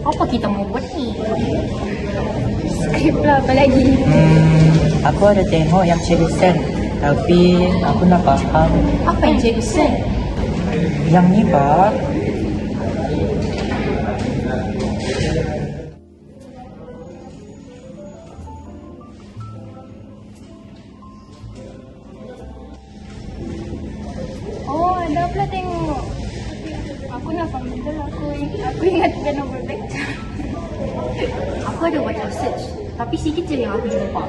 Apa kita mau buat ni? Skrip lah apa lagi? Aku ada tengok yang Ceri send, tapi aku nak faham. Apa yang cikgu send? Yang ni, Pak. Oh, ada pula tengok. Aku nak panggil dulu. Aku ingatkan nombor lecture. Aku ada buat research, tapi sikit je yang aku jumpa.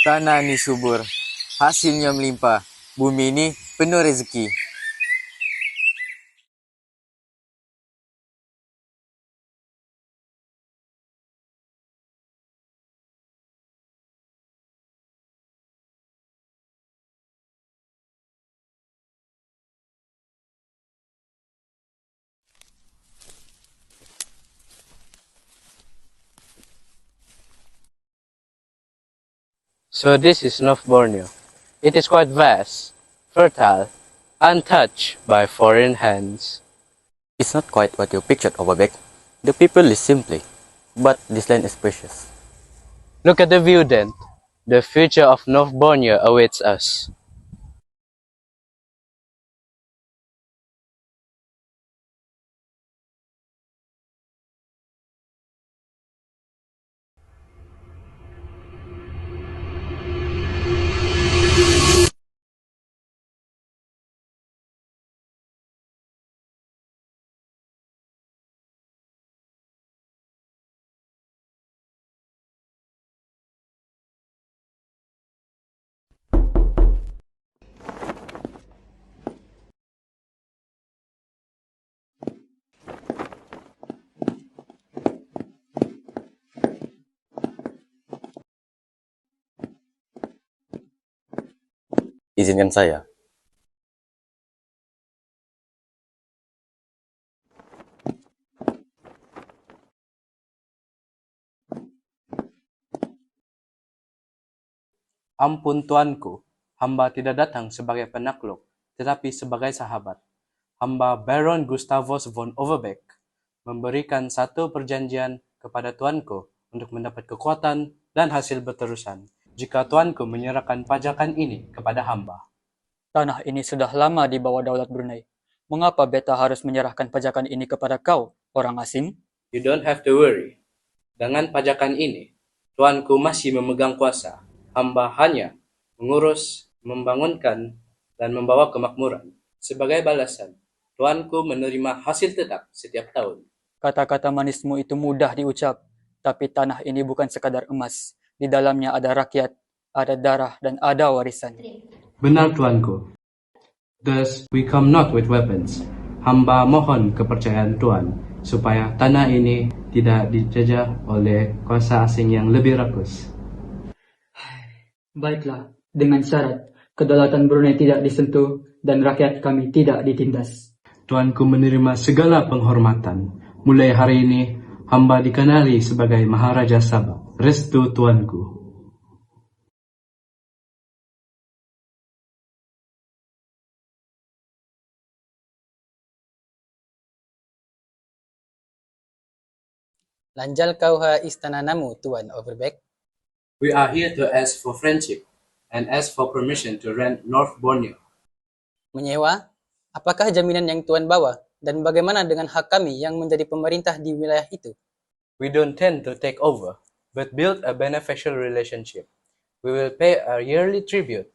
Tanah ni subur, hasilnya melimpah. Bumi ni penuh rezeki. So this is North Borneo. It is quite vast, fertile, untouched by foreign hands. It's not quite what you pictured over back. The people live simply, but this land is precious. Look at the view then. The future of North Borneo awaits us. Izinkan saya. Ampun tuanku, hamba tidak datang sebagai penakluk, tetapi sebagai sahabat. Hamba Baron Gustavus von Overbeck memberikan satu perjanjian kepada tuanku untuk mendapat kekuatan dan hasil berterusan jika tuanku menyerahkan pajakan ini kepada hamba. Tanah ini sudah lama di bawah daulat Brunei. Mengapa beta harus menyerahkan pajakan ini kepada kau, orang asing? You don't have to worry. Dengan pajakan ini, tuanku masih memegang kuasa. Hamba hanya mengurus, membangunkan, dan membawa kemakmuran. Sebagai balasan, tuanku menerima hasil tetap setiap tahun. Kata-kata manismu itu mudah diucap, tapi tanah ini bukan sekadar emas. Di dalamnya ada rakyat, ada darah, dan ada warisan. Benar tuanku. Thus, we come not with weapons. Hamba mohon kepercayaan tuan, supaya tanah ini tidak dijajah oleh kuasa asing yang lebih rakus. Baiklah, dengan syarat, kedaulatan Brunei tidak disentuh dan rakyat kami tidak ditindas. Tuanku menerima segala penghormatan. Mulai hari ini, hamba dikenali sebagai Maharaja Sabah. Restu tuanku. Lanjal kau ha istana namu, Tuan Overbeck. We are here to ask for friendship and ask for permission to rent North Borneo. Menyewa? Apakah jaminan yang Tuan bawa? Dan bagaimana dengan hak kami yang menjadi pemerintah di wilayah itu? We don't tend to take over, but build a beneficial relationship. We will pay a yearly tribute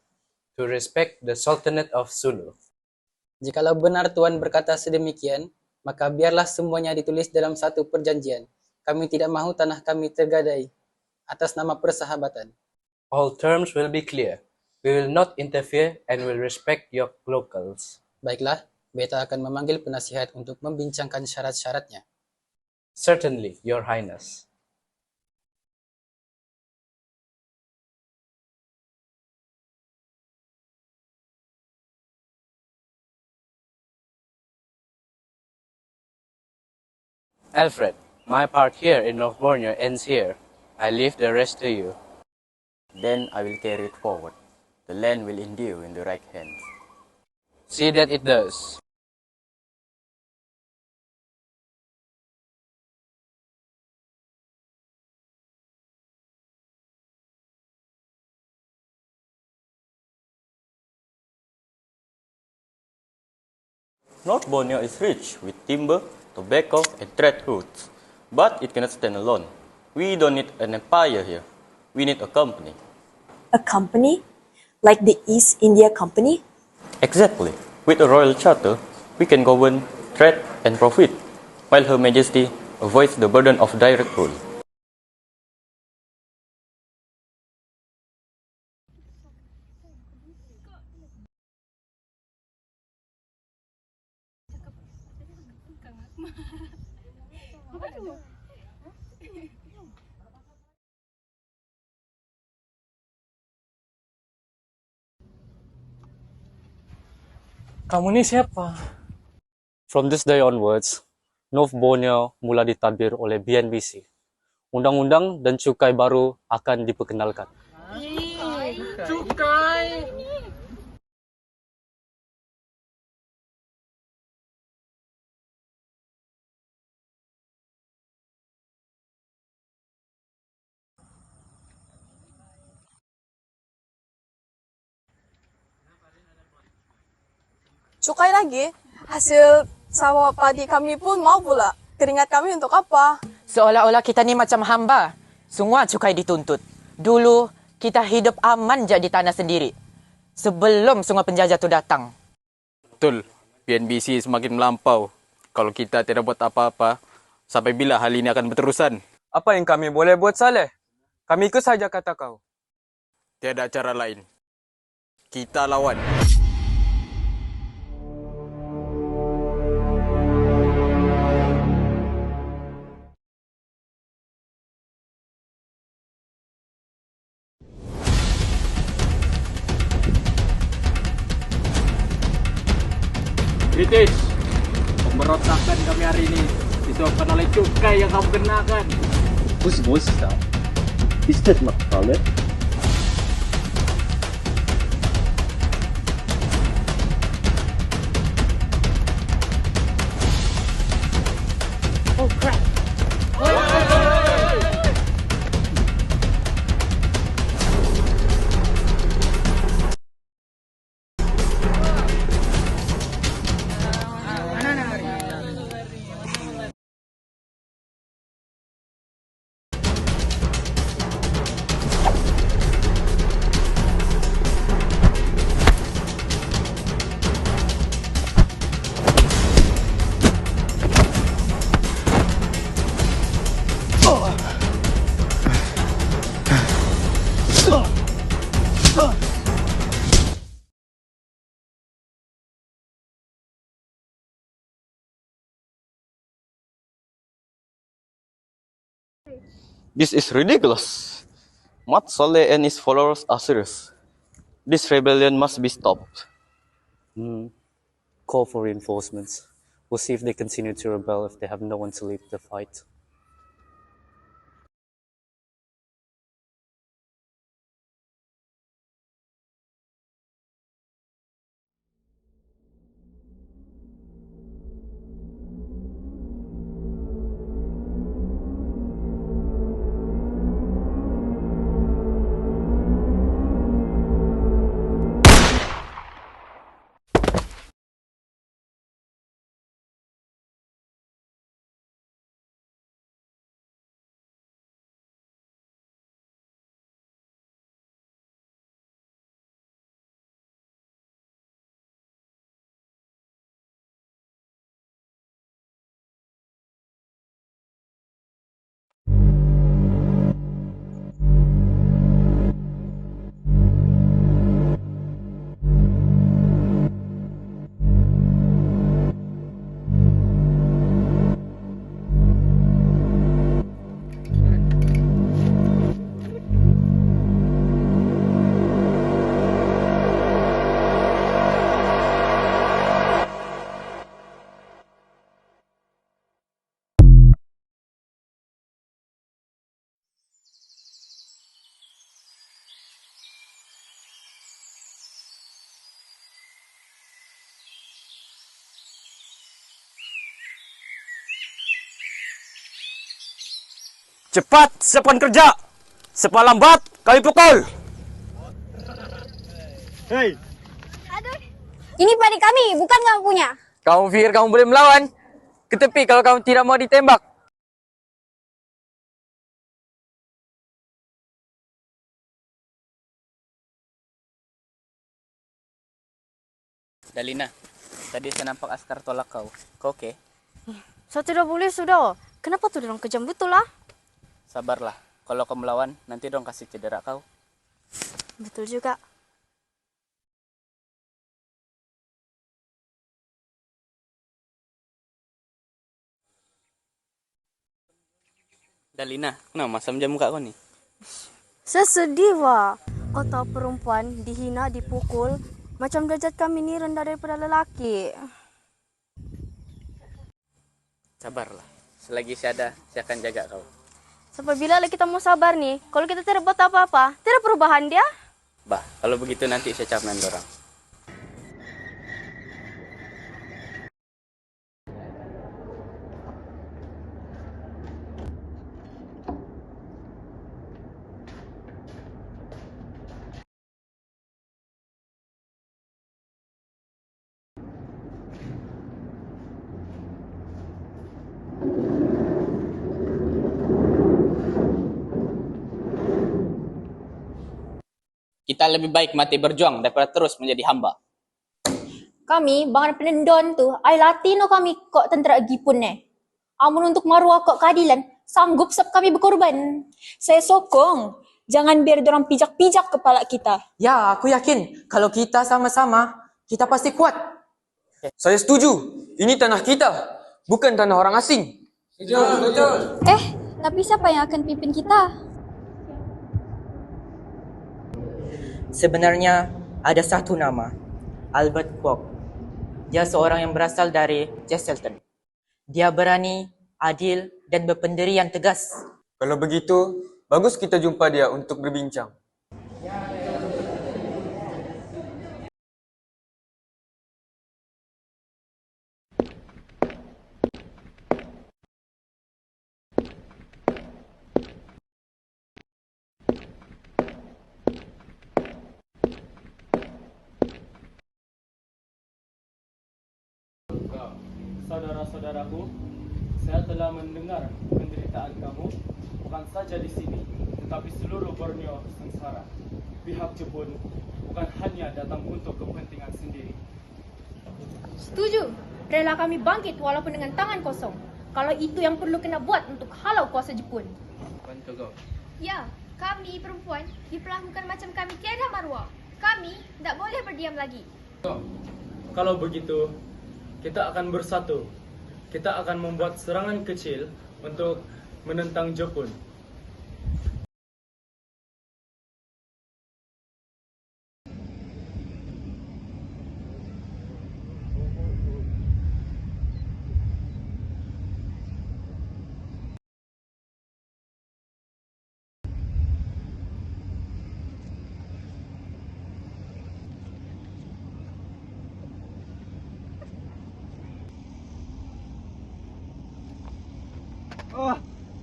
to respect the Sultanate of Sulu. Jikalau benar Tuan berkata sedemikian, maka biarlah semuanya ditulis dalam satu perjanjian. Kami tidak mahu tanah kami tergadai atas nama persahabatan. All terms will be clear. We will not interfere and will respect your locals. Baiklah, beta akan memanggil penasihat untuk membincangkan syarat-syaratnya. Certainly, Your Highness. Alfred, my part here in North Borneo ends here. I leave the rest to you. Then I will carry it forward. The land will endure in the right hands. See that it does. North Borneo is rich with timber, tobacco, and trade routes, but it cannot stand alone. We don't need an empire here. We need a company. A company? Like the East India Company? Exactly. With a royal charter, we can govern, trade, and profit, while Her Majesty avoids the burden of direct rule. Kamu ni siapa? From this day onwards, North Borneo mula ditadbir oleh BNBC. Undang-undang dan cukai baru akan diperkenalkan. Cukai lagi? Hasil sawah padi kami pun mau pula. Keringat kami untuk apa? Seolah-olah kita ni macam hamba. Semua cukai dituntut. Dulu, kita hidup aman je di tanah sendiri. Sebelum semua penjajah tu datang. Betul. PNBC semakin melampau. Kalau kita tidak buat apa-apa, sampai bila hal ini akan berterusan? Apa yang kami boleh buat, Saleh? Kami ikut saja kata kau. Tiada cara lain. Kita lawan. British, pemberontakan kami hari ini disebabkan oleh cukai yang kamu kenakan. Who's voice is that? Is that not Khaled? Oh crap. This is ridiculous. Mat Saleh and his followers are serious. This rebellion must be stopped. Call for reinforcements. We'll see if they continue to rebel if they have no one to lead the fight. Cepat, siapkan kerja. Siapa lambat, kami pukul. Hei, Ini padi kami, bukan ngakunya. Kamu pikir kamu boleh melawan? Ke tepi kalau kamu tidak mau ditembak. Dalina, tadi saya nampak askar tolak kau. Kau oke? Saya tidak boleh sudah. Kenapa tuh dorong kejam betul lah? Sabarlah. Kalau kau melawan, nanti dong kasih cedera kau. Betul juga. Dalina, kenapa masam jam muka kau nih? Saya sedih, wah. Kau tahu perempuan dihina, dipukul. Macam derajat kami ini rendah daripada lelaki. Sabarlah. Selagi saya ada, saya akan jaga kau. Sampai bila lah kita mau sabar nih? Kalau kita tidak buat apa-apa, tidak perubahan dia. Bah, kalau begitu nanti saya capain dorang. Kita lebih baik mati berjuang daripada terus menjadi hamba. Kami, bang penendon tu, ay Latino kami kok tentera gipun Amun untuk maruah kok keadilan, sanggup sab kami berkorban. Saya sokong. Jangan biar dorang pijak-pijak kepala kita. Ya, aku yakin kalau kita sama-sama, kita pasti kuat. Saya setuju. Ini tanah kita, bukan tanah orang asing. Betul. Tapi siapa yang akan pimpin kita? Sebenarnya ada satu nama, Albert Kwok. Dia seorang yang berasal dari Jesselton. Dia berani, adil, dan berpendirian tegas. Kalau begitu, bagus kita jumpa dia untuk berbincang. Saudara-saudaraku, saya telah mendengar penderitaan kamu, bukan saja di sini, tetapi seluruh Borneo sengsara. Pihak Jepun bukan hanya datang untuk kepentingan sendiri. Setuju. Rela kami bangkit walaupun dengan tangan kosong. Kalau itu yang perlu kena buat untuk halau kuasa Jepun. Bantu kau. Ya, kami perempuan diperlakukan macam kami tiada maruah. Kami tidak boleh berdiam lagi. Kalau begitu, kita akan bersatu. Kita akan membuat serangan kecil untuk menentang Jepun.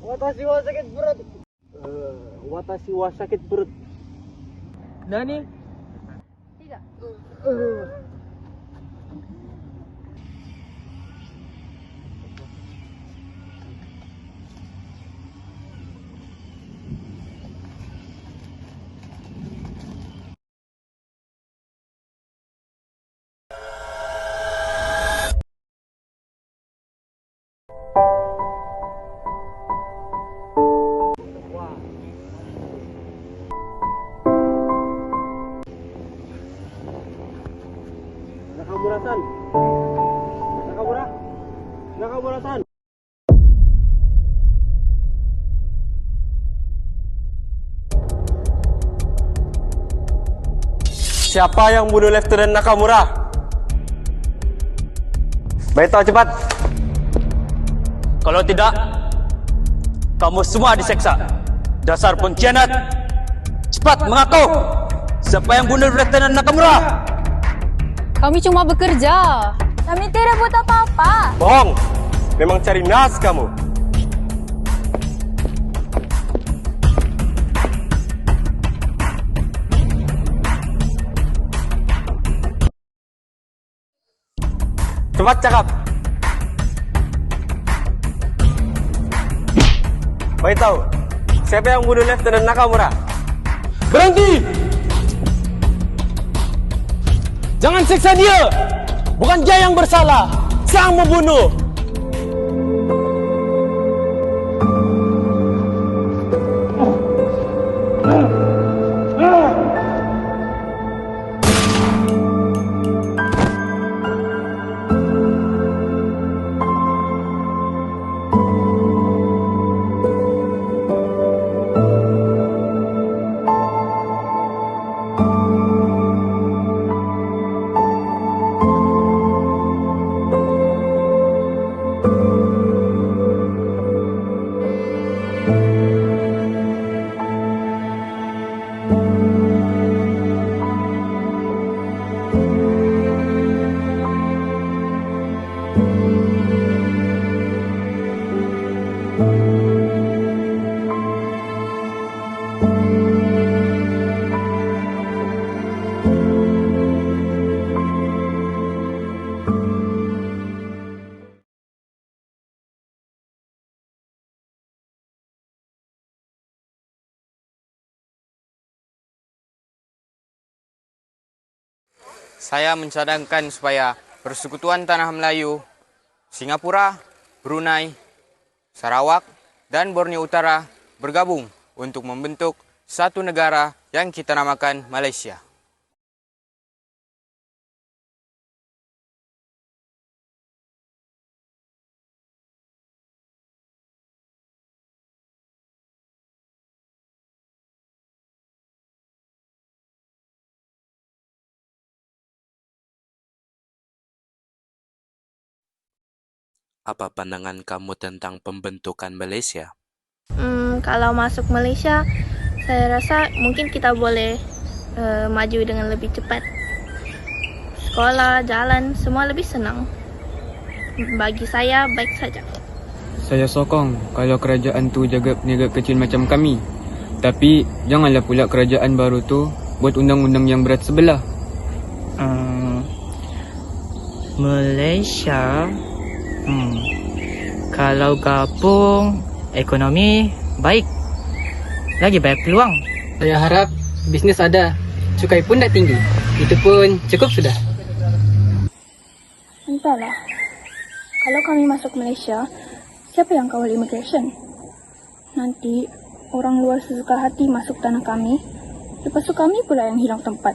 Watashi wa sakit perut. Watashi wa sakit perut. Nani? Tidak. Nakamura-san. Nakamura-san. Siapa yang bunuh Letnan Nakamura? Beritahu cepat. Kalau tidak, kamu semua diseksa. Dasar pengkhianat. Cepat mengaku. Siapa yang bunuh Letnan Nakamura? Kami cuma bekerja. Kami tidak buat apa-apa. Bohong. Memang cari nas kamu. Cepat cakap. Beritahu, siapa yang bunuh Lieutenant Nakamura? Berhenti! Jangan siksa dia! Bukan dia yang bersalah, sang membunuh! Saya mencadangkan supaya Persekutuan Tanah Melayu, Singapura, Brunei, Sarawak, dan Borneo Utara bergabung untuk membentuk satu negara yang kita namakan Malaysia. Apa pandangan kamu tentang pembentukan Malaysia? Kalau masuk Malaysia, saya rasa mungkin kita boleh maju dengan lebih cepat. Sekolah, jalan, semua lebih senang. Bagi saya, baik saja. Saya sokong kalau kerajaan tu jaga peniaga kecil macam kami. Tapi janganlah pula kerajaan baru tu buat undang-undang yang berat sebelah. Malaysia, kalau gabung, ekonomi baik. Lagi banyak peluang. Saya harap bisnes ada, cukai pun tak tinggi. Itu pun cukup sudah. Entahlah. Kalau kami masuk Malaysia, siapa yang kawal immigration? Nanti orang luar sesuka hati masuk tanah kami, lepas tu kami pula yang hilang tempat.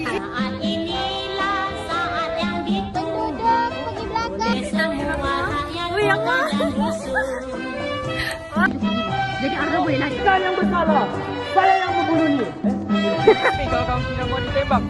Saat inilah saat yang ditunggu. Semua rakyat kota dan dusun. Jadi Arga boleh lari. Kau yang bersalah. Saya yang membunuh ni. Tapi kalau kamu tidak mau ditembak,